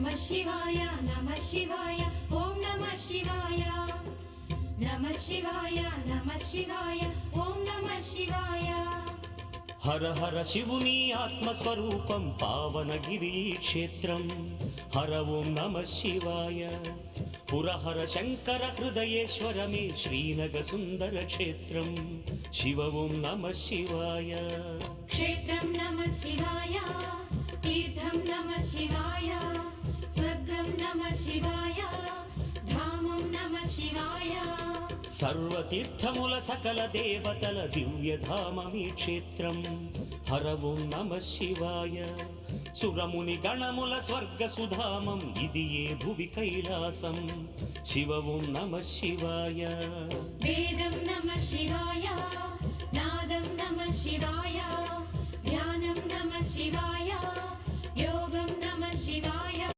नमः शिवाय नमः शिवाय ओम नमः शिवाय नमः शिवाय नमः शिवाय ओम नमः शिवाय हर हर शिवुनी आत्मस्वरूपं पावनगिरी क्षेत्रं हर ओं नमः शिवाय पुरहर शंकर हृदयेश्वर मे श्रीनग सुंदर क्षेत्रं शिव ओं नमः शिवाय क्षेत्रं नमः शिवाय तीर्थं नमः शिवाय स्वर्गं नमः शिवाय धामं नमः शिवाय सर्वतीर्थमुल सकल देवतल दिव्यधाममी क्षेत्रं हर ओं नमः शिवाय सुरमुनि गणमुल स्वर्गसुधामं इदिये भुवि कैलासं शिव ओं नमः शिवाय वेदं नमः शिवाय नादं नमः शिवाय